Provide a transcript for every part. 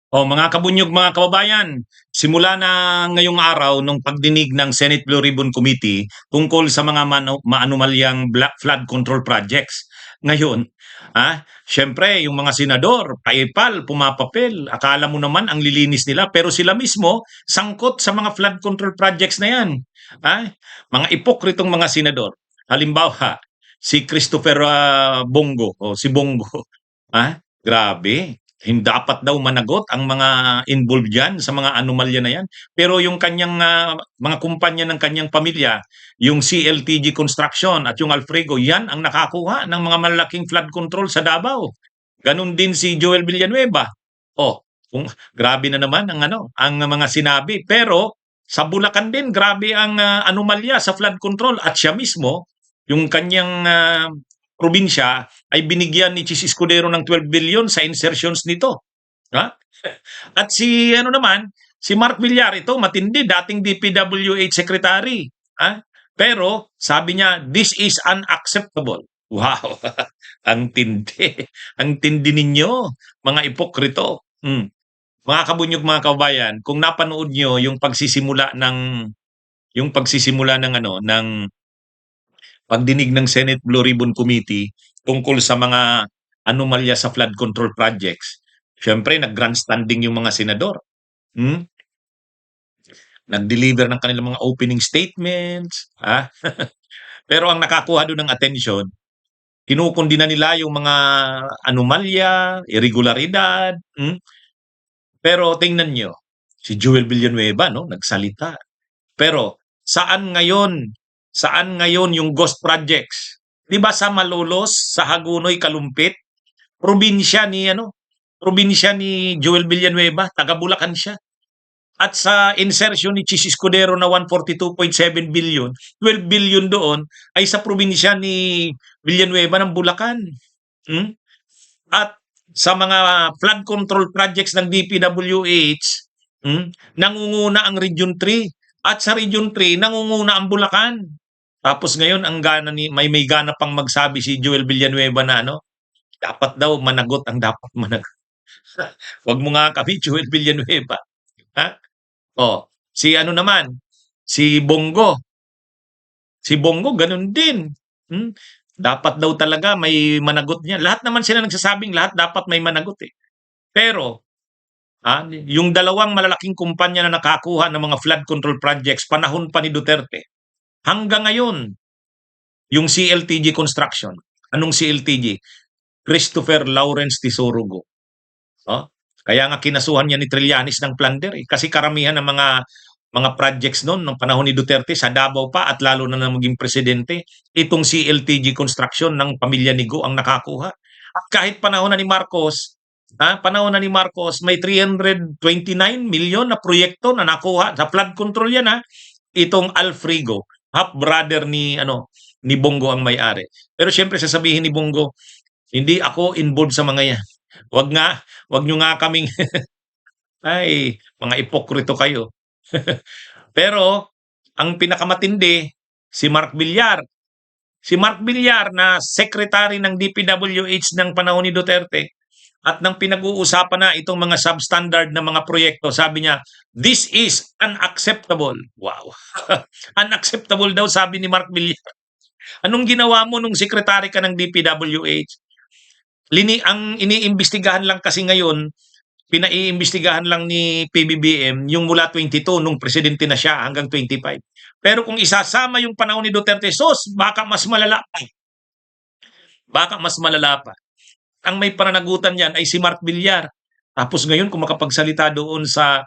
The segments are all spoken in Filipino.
O mga kabunyog, mga kababayan, simula na ngayong araw nung pagdinig ng Senate Blue Ribbon Committee tungkol sa mga maanumalyang flood control projects. Ngayon, syempre yung mga senador, paipal, pumapapel, akala mo naman ang lilinis nila pero sila mismo sangkot sa mga flood control projects na yan. Mga ipokritong mga senador. Halimbawa, si Christopher Bongo o si Bongo. Grabe. Hindi dapat daw managot ang mga involved diyan sa mga anomalya na yan. Pero yung kanyang mga kumpanya ng kanyang pamilya, yung CLTG Construction at yung Alfrego, yan ang nakakuha ng mga malalaking flood control sa Davao. Ganon din si Joel Villanueva. Oh, grabe na naman ang mga sinabi. Pero sa Bulacan din grabe ang anomalya sa flood control at siya mismo yung kanyang probinsya ay binigyan ni Chis Escudero ng 12 billion sa insertions nito. Ha? At si si Mark Villar ito matindi dating DPWH secretary. Pero sabi niya this is unacceptable. Wow. Ang tindi. Ang tindi ninyo, mga ipokrito. Mga kabunyog, mga kabayan, kung napanood nyo yung pagsisimula ng pagdinig ng Senate Blue Ribbon Committee tungkol sa mga anomalya sa flood control projects. Siyempre, nag-grandstanding yung mga senador. Nag-deliver ng kanilang mga opening statements. Pero ang nakakuha doon ng atensyon, kinukundina nila yung mga anomalya, irregularidad. Pero tingnan nyo, si Joel Villanueva, no, nagsalita. Pero saan ngayon yung ghost projects? 'Di ba sa Malolos, sa Hagunoy, Kalumpit, probinsya ni Joel Villanueva, taga Bulacan siya. At sa insertion ni Chis Escudero na 142.7 billion, 12 billion doon ay sa probinsya ni Villanueva ng Bulacan. At sa mga flood control projects ng DPWH, nangunguna ang Region 3. At sa Region 3, nangunguna ang Bulacan. Tapos ngayon, may gana pang magsabi si Joel Villanueva na dapat daw managot ang dapat managot. Wag mo nga kami, Joel Villanueva. Si Bongo. Si Bongo, ganun din. Dapat daw talaga may managot niya. Lahat naman sila nagsasabing lahat dapat may managot eh. Pero, yung dalawang malalaking kumpanya na nakakuha ng mga flood control projects panahon pa ni Duterte, hanggang ngayon, yung CLTG Construction. Anong CLTG? Christopher Lawrence Tisorugo. Kaya nga kinasuhan niya ni Trillanes ng plunder eh. Kasi karamihan ng mga projects noon ng panahon ni Duterte sa Davao pa at lalo na maging presidente, itong CLTG Construction ng pamilya ni Go ang nakakuha. At kahit panahon na ni Marcos, may 329 million na proyekto na nakuha sa flood control yan itong Alfrego, half brother ni Bongo ang may-ari. Pero syempre sasabihin ni Bongo, hindi ako involved sa mga yan. Wag nyo nga kaming ay, mga ipokrito kayo. Pero ang pinakamatindi si Mark Villar. Si Mark Villar na secretary ng DPWH ng panahon ni Duterte at nang pinag-uusapan na itong mga substandard na mga proyekto, sabi niya, this is unacceptable. Wow. Unacceptable daw sabi ni Mark Villar. Anong ginawa mo nung secretary ka ng DPWH? Ang iniimbestigahan lang kasi ngayon, pinaiimbestigahan lang ni PBBM yung mula 22 nung presidente na siya hanggang 25. Pero kung isasama yung panahon ni Duterte, baka mas malala pa. Baka mas malala pa. Ang may pananagutan yan ay si Mark Villar. Tapos ngayon kung makapagsalita doon sa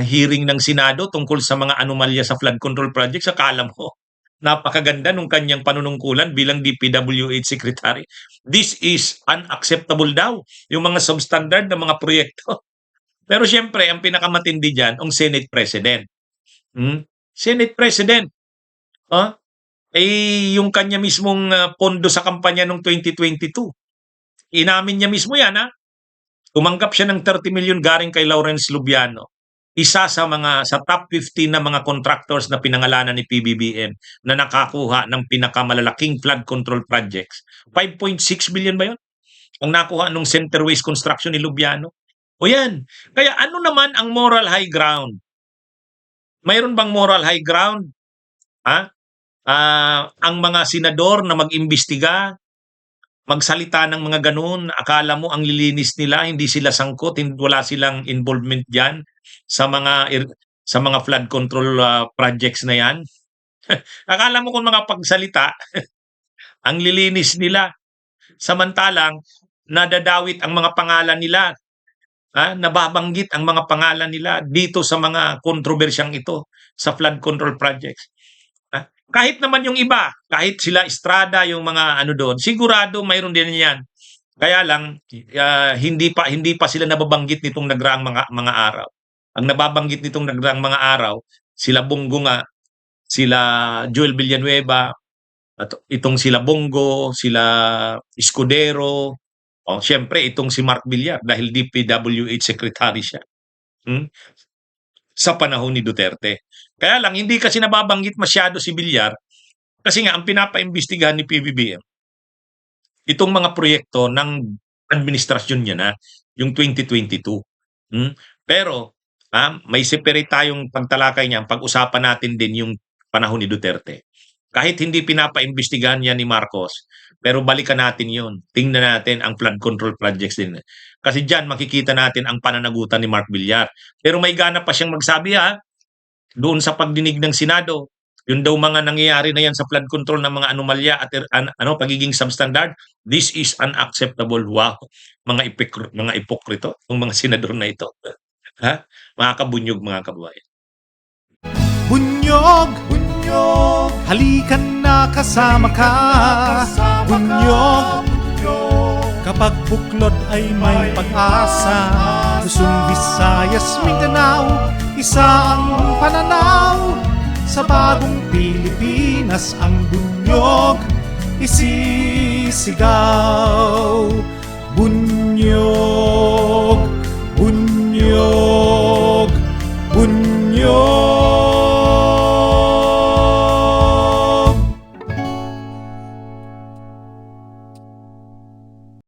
hearing ng Senado tungkol sa mga anomalya sa flood control projects, akala mo, napakaganda nung kanyang panunungkulan bilang DPWH Secretary. This is unacceptable daw, yung mga substandard na mga proyekto. Pero siyempre, ang pinakamatindi dyan, ang Senate President. Senate President. Yung kanya mismong pondo sa kampanya noong 2022. Inamin niya mismo yan, Tumanggap siya ng 30 million galing kay Lawrence Lubiano. Isa sa top 15 na mga contractors na pinangalanan ni PBBM na nakakuha ng pinakamalalaking flood control projects. 5.6 billion ba yun? Ang nakuha nung Centerways Construction ni Lubiano. O yan. Kaya ano naman ang moral high ground? Mayroon bang moral high ground? Ha? Ang mga senador na mag-imbestiga, magsalita ng mga gano'n, akala mo ang lilinis nila, hindi sila sangkot, wala silang involvement diyan sa sa mga flood control projects na 'yan. Akala mo kung makapagsalita, ang lilinis nila. Samantalang nadadawit ang mga pangalan nila, nababanggit ang mga pangalan nila dito sa mga kontrobersyang ito sa flood control projects. Kahit naman yung iba, kahit sila Estrada, yung mga ano doon, sigurado mayroon din yan. Kaya lang hindi pa sila nababanggit nitong nagraang mga araw. Ang nababanggit nitong nagraang mga araw, sila Bongo nga, sila Joel Villanueva, at itong sila Bongo, sila Escudero, siyempre itong si Mark Villar dahil DPWH secretary siya. Sa panahon ni Duterte. Kaya lang hindi kasi nababanggit masyado si Villar kasi nga ang pinapaimbestigahan ni PBBM itong mga proyekto ng administrasyon niya na yung 2022. Pero may separate tayong pagtalakay niyan, pag-usapan natin din yung panahon ni Duterte. Kahit hindi pinapaimbestigahan niya ni Marcos, pero balikan natin yun. Tingnan natin ang flood control projects din. Kasi diyan makikita natin ang pananagutan ni Mark Villar. Pero may gana pa siyang magsabi doon sa pagdinig ng Senado, yun daw mga nangyayari na yan sa flood control ng mga anomalya at pagiging substandard, this is unacceptable. Wow, mga ipokrito, yung mga senador na ito. Mga kabunyog, mga kababayan. Bunyog, bunyog, halikan na kasama ka. Bunyog, kapag buklod ay may pag-asa. Luzon, Visayas, Mindanao, isa ang pananaw. Sa bagong Pilipinas ang bunyog isisigaw.